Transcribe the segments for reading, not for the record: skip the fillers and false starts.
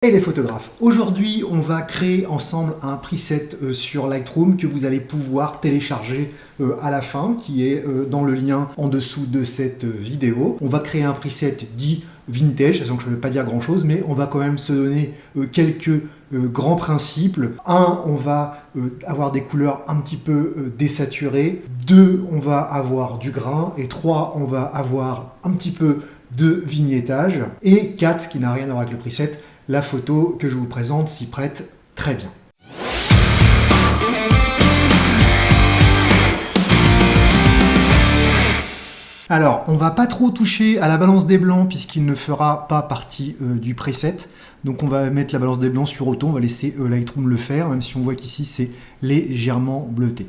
Et les photographes, aujourd'hui on va créer ensemble un preset sur Lightroom que vous allez pouvoir télécharger à la fin, qui est dans le lien en dessous de cette vidéo. On va créer un preset dit vintage, donc je ne vais pas dire grand chose, mais on va quand même se donner quelques grands principes. Un, on va avoir des couleurs un petit peu désaturées. Deux, on va avoir du grain. Et trois, on va avoir un petit peu de vignettage. Et quatre, ce qui n'a rien à voir avec le preset, la photo que je vous présente s'y prête très bien. Alors, on va pas trop toucher à la balance des blancs puisqu'il ne fera pas partie du preset. Donc on va mettre la balance des blancs sur auto, on va laisser Lightroom le faire, même si on voit qu'ici c'est légèrement bleuté.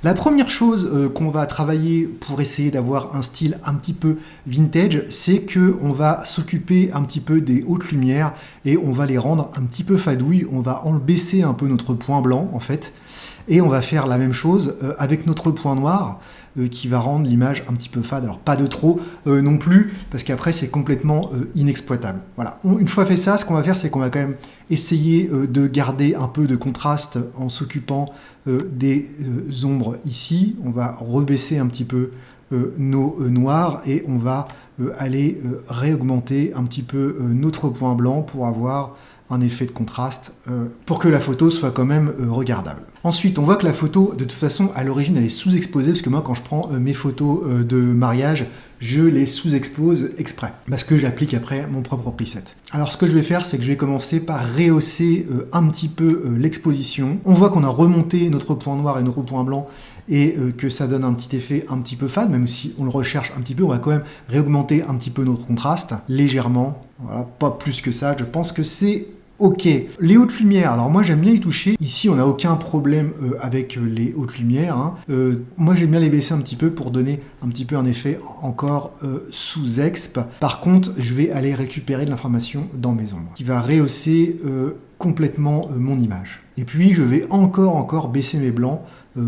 La première chose qu'on va travailler pour essayer d'avoir un style un petit peu vintage, c'est qu'on va s'occuper un petit peu des hautes lumières et on va les rendre un petit peu fadouilles. On va baisser un peu notre point blanc en fait. Et on va faire la même chose avec notre point noir qui va rendre l'image un petit peu fade. Alors pas de trop non plus, parce qu'après c'est complètement inexploitable. Voilà. Une fois fait ça, ce qu'on va faire, c'est qu'on va quand même essayer de garder un peu de contraste en s'occupant des ombres ici. On va rebaisser un petit peu nos noirs et on va aller réaugmenter un petit peu notre point blanc pour avoir un effet de contraste pour que la photo soit quand même regardable. Ensuite, on voit que la photo, de toute façon, à l'origine, elle est sous-exposée, parce que moi, quand je prends mes photos de mariage, je les sous-expose exprès, parce que j'applique après mon propre preset. Alors, ce que je vais faire, c'est que je vais commencer par rehausser un petit peu l'exposition. On voit qu'on a remonté notre point noir et notre point blanc, et que ça donne un petit effet un petit peu fade, même si on le recherche un petit peu, on va quand même réaugmenter un petit peu notre contraste, légèrement, voilà, pas plus que ça, je pense que c'est ok. Les hautes lumières, alors moi j'aime bien y toucher. Ici on n'a aucun problème avec les hautes lumières. Hein. Moi j'aime bien les baisser un petit peu pour donner un petit peu un effet encore sous-exp. Par contre, je vais aller récupérer de l'information dans mes ombres, qui va rehausser complètement mon image. Et puis je vais encore baisser mes blancs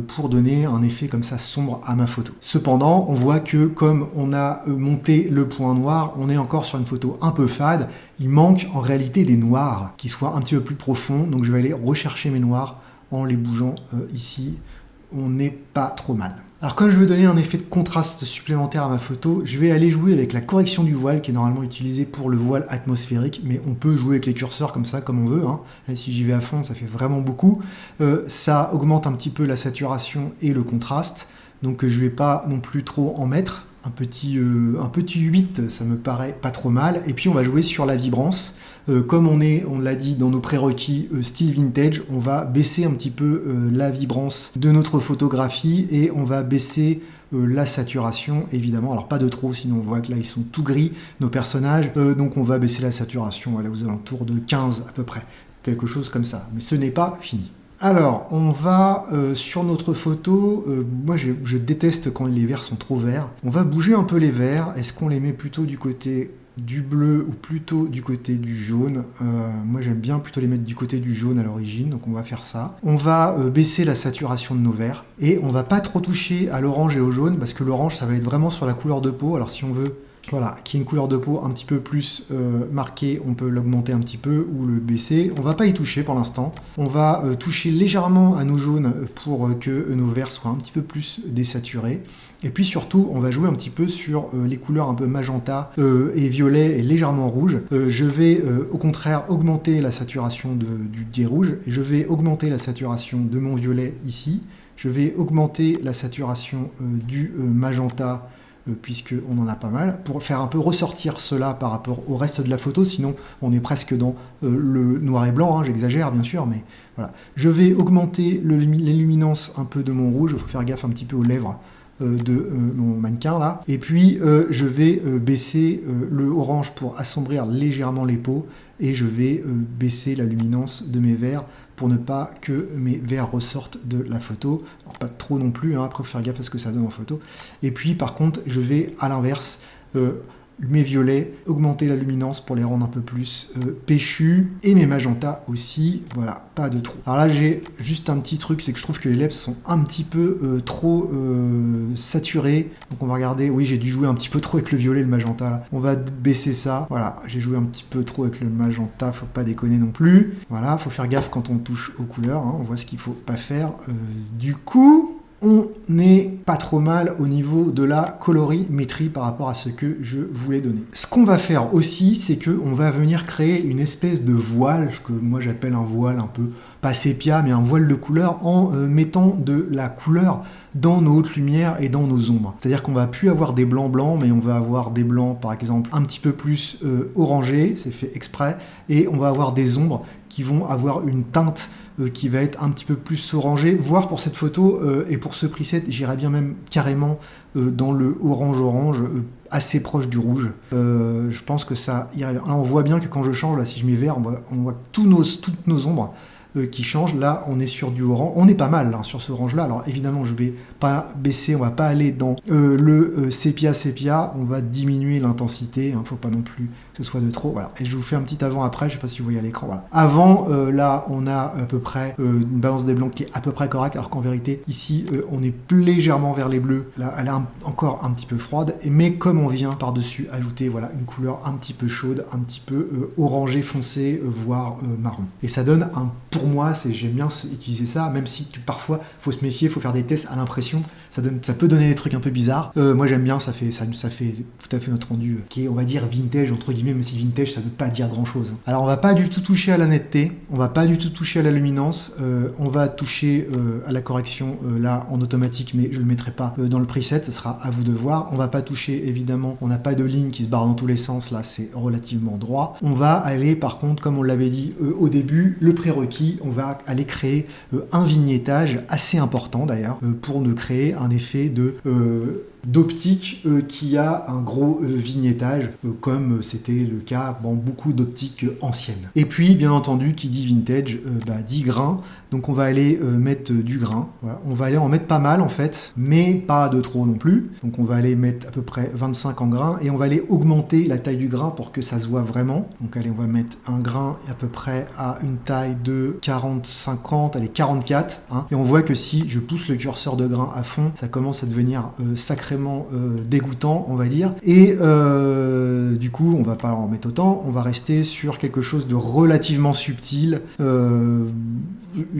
pour donner un effet comme ça sombre à ma photo. Cependant, on voit que comme on a monté le point noir, on est encore sur une photo un peu fade. Il manque en réalité des noirs qui soient un petit peu plus profonds. Donc je vais aller rechercher mes noirs en les bougeant ici. On n'est pas trop mal. Alors comme je veux donner un effet de contraste supplémentaire à ma photo, je vais aller jouer avec la correction du voile qui est normalement utilisée pour le voile atmosphérique, mais on peut jouer avec les curseurs comme ça, comme on veut. Hein. Et si j'y vais à fond, ça fait vraiment beaucoup. Ça augmente un petit peu la saturation et le contraste, donc je ne vais pas non plus trop en mettre. Un petit 8, ça me paraît pas trop mal. Et puis on va jouer sur la vibrance. Comme on l'a dit dans nos prérequis style vintage, on va baisser un petit peu la vibrance de notre photographie et on va baisser la saturation, évidemment. Alors pas de trop, sinon on voit que là ils sont tout gris, nos personnages. Donc on va baisser la saturation voilà, aux alentours de 15 à peu près. Quelque chose comme ça. Mais ce n'est pas fini. Alors, on va sur notre photo, moi je déteste quand les verts sont trop verts. On va bouger un peu les verts. Est-ce qu'on les met plutôt du côté du bleu ou plutôt du côté du jaune? Moi j'aime bien plutôt les mettre du côté du jaune à l'origine, donc on va faire ça. On va baisser la saturation de nos verts et on va pas trop toucher à l'orange et au jaune parce que l'orange ça va être vraiment sur la couleur de peau. Alors si on veut voilà, qui est une couleur de peau un petit peu plus marquée, on peut l'augmenter un petit peu ou le baisser. On va pas y toucher pour l'instant. On va toucher légèrement à nos jaunes pour que nos verts soient un petit peu plus désaturés. Et puis surtout, on va jouer un petit peu sur les couleurs un peu magenta et violet et légèrement rouge. Je vais au contraire augmenter la saturation des rouges. Je vais augmenter la saturation de mon violet ici. Je vais augmenter la saturation du magenta puisqu'on en a pas mal, pour faire un peu ressortir cela par rapport au reste de la photo, sinon on est presque dans le noir et blanc, hein, j'exagère bien sûr, mais voilà. Je vais augmenter les luminances un peu de mon rouge, il faut faire gaffe un petit peu aux lèvres de mon mannequin là, et puis je vais baisser le orange pour assombrir légèrement les peaux, et je vais baisser la luminance de mes verts pour ne pas que mes verts ressortent de la photo. Alors, pas trop non plus, hein, après il faut faire gaffe à ce que ça donne en photo. Et puis par contre, je vais à l'inverse mes violets, augmenter la luminance pour les rendre un peu plus péchus, et mes magentas aussi, voilà, pas de trou. Alors là j'ai juste un petit truc, c'est que je trouve que les lèvres sont un petit peu trop saturées, donc on va regarder, oui j'ai dû jouer un petit peu trop avec le violet et le magenta là, on va baisser ça, voilà, j'ai joué un petit peu trop avec le magenta, faut pas déconner non plus, voilà, faut faire gaffe quand on touche aux couleurs, hein, on voit ce qu'il faut pas faire, du coup... On n'est pas trop mal au niveau de la colorimétrie par rapport à ce que je voulais donner. Ce qu'on va faire aussi, c'est qu'on va venir créer une espèce de voile, ce que moi j'appelle un voile un peu pas sépia, mais un voile de couleur, en mettant de la couleur dans nos hautes lumières et dans nos ombres. C'est-à-dire qu'on va plus avoir des blancs blancs, mais on va avoir des blancs par exemple un petit peu plus orangés, c'est fait exprès, et on va avoir des ombres qui vont avoir une teinte qui va être un petit peu plus orangé, voire pour cette photo et pour ce preset, j'irais bien même carrément dans le orange-orange, assez proche du rouge. Je pense que ça irait bien. Là, on voit bien que quand je change, là, si je mets vert, on voit toutes nos ombres qui changent. Là, on est sur du orange. On est pas mal hein, sur ce orange-là. Alors évidemment, je vais pas baisser, on va pas aller dans le sépia. On va diminuer l'intensité. Faut pas non plus que ce soit de trop. Voilà. Et je vous fais un petit avant-après. Je sais pas si vous voyez à l'écran. Voilà. Avant, là, on a à peu près une balance des blancs qui est à peu près correcte. Alors qu'en vérité, ici, on est légèrement vers les bleus. Là, elle est encore un petit peu froide. Mais comme on vient par-dessus ajouter voilà, une couleur un petit peu chaude, un petit peu orangé foncé, voire marron. Et ça donne un... Pour moi, j'aime bien utiliser ça, même si parfois, il faut se méfier, il faut faire des tests à l'impression. Ça peut donner des trucs un peu bizarres. Moi, j'aime bien, ça fait tout à fait notre rendu qui est, on va dire, vintage, entre guillemets, même si vintage, ça ne veut pas dire grand-chose. Alors, on va pas du tout toucher à la netteté, on va pas du tout toucher à la luminance, on va toucher à la correction, là, en automatique, mais je le mettrai pas dans le preset, ça sera à vous de voir. On va pas toucher, évidemment, on n'a pas de ligne qui se barre dans tous les sens, là, c'est relativement droit. On va aller, par contre, comme on l'avait dit au début, le prérequis, on va aller créer un vignettage assez important d'ailleurs pour nous créer un effet d'optique qui a un gros vignettage comme c'était le cas dans beaucoup d'optiques anciennes. Et puis bien entendu qui dit vintage dit grain, donc on va aller mettre du grain, voilà. On va aller en mettre pas mal en fait, mais pas de trop non plus, donc on va aller mettre à peu près 25 en grain et on va aller augmenter la taille du grain pour que ça se voit vraiment. Donc allez, on va mettre un grain à peu près à une taille de 40-50, allez 44 hein. Et on voit que si je pousse le curseur de grain à fond, ça commence à devenir sacrément dégoûtant on va dire, et du coup on va pas en mettre autant, on va rester sur quelque chose de relativement subtil,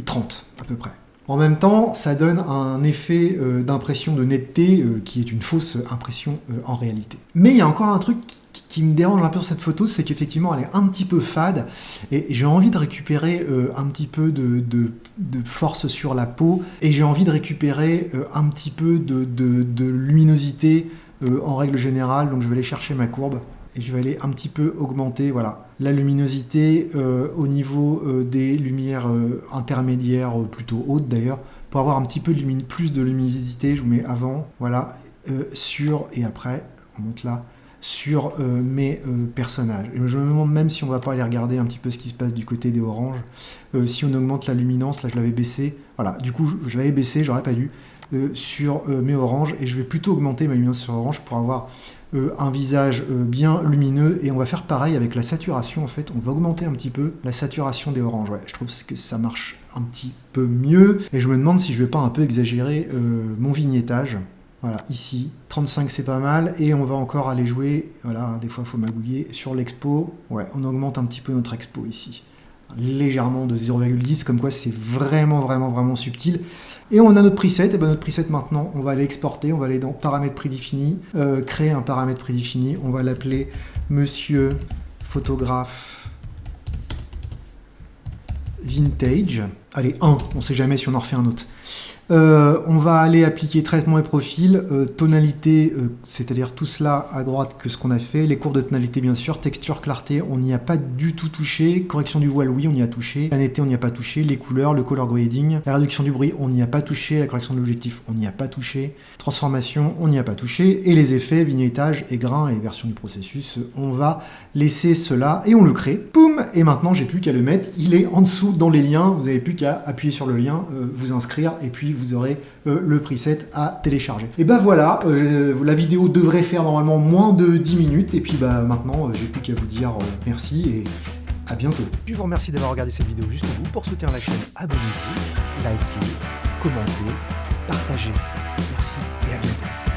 30 à peu près. En même temps, ça donne un effet d'impression de netteté qui est une fausse impression en réalité. Mais il y a encore un truc qui me dérange un peu sur cette photo, c'est qu'effectivement elle est un petit peu fade et j'ai envie de récupérer un petit peu de force sur la peau et j'ai envie de récupérer un petit peu de luminosité en règle générale, donc je vais aller chercher ma courbe et je vais aller un petit peu augmenter voilà, la luminosité au niveau des lumières intermédiaires plutôt hautes d'ailleurs, pour avoir un petit peu plus de luminosité. Je vous mets avant, voilà, sur et après, on monte là, sur mes personnages. Et je me demande même si on va pas aller regarder un petit peu ce qui se passe du côté des oranges, si on augmente la luminance, là je l'avais baissé, voilà, du coup je l'avais baissé, j'aurais pas dû, sur mes oranges, et je vais plutôt augmenter ma luminance sur orange pour avoir un visage bien lumineux, et on va faire pareil avec la saturation en fait, on va augmenter un petit peu la saturation des oranges, ouais, je trouve que ça marche un petit peu mieux, et je me demande si je vais pas un peu exagérer mon vignettage. Voilà, ici, 35 c'est pas mal, et on va encore aller jouer, voilà, des fois il faut magouiller, sur l'expo, ouais, on augmente un petit peu notre expo ici, légèrement de 0,10, comme quoi c'est vraiment subtil. Et on a notre preset, et ben notre preset maintenant, on va aller exporter, on va aller dans paramètres prédéfinis, créer un paramètre prédéfini, on va l'appeler Monsieur Photographe Vintage. Allez, 1, on sait jamais si on en refait un autre. On va aller appliquer traitement et profil, tonalité, c'est-à-dire tout cela à droite que ce qu'on a fait, les courbes de tonalité bien sûr, texture, clarté, on n'y a pas du tout touché, correction du voile, oui, on y a touché, la netteté, on n'y a pas touché, les couleurs, le color grading, la réduction du bruit, on n'y a pas touché, la correction de l'objectif, on n'y a pas touché, transformation, on n'y a pas touché, et les effets, vignettage et grain et version du processus, on va laisser cela et on le crée, poum, et maintenant j'ai plus qu'à le mettre, il est en dessous dans les liens, vous n'avez plus qu'à qu'à appuyer sur le lien, vous inscrire, et puis vous aurez le preset à télécharger. Et ben voilà, la vidéo devrait faire normalement moins de 10 minutes, et puis bah maintenant, j'ai plus qu'à vous dire merci et à bientôt. Je vous remercie d'avoir regardé cette vidéo jusqu'au bout. Pour soutenir la chaîne, abonnez-vous, likez, commentez, partagez. Merci et à bientôt.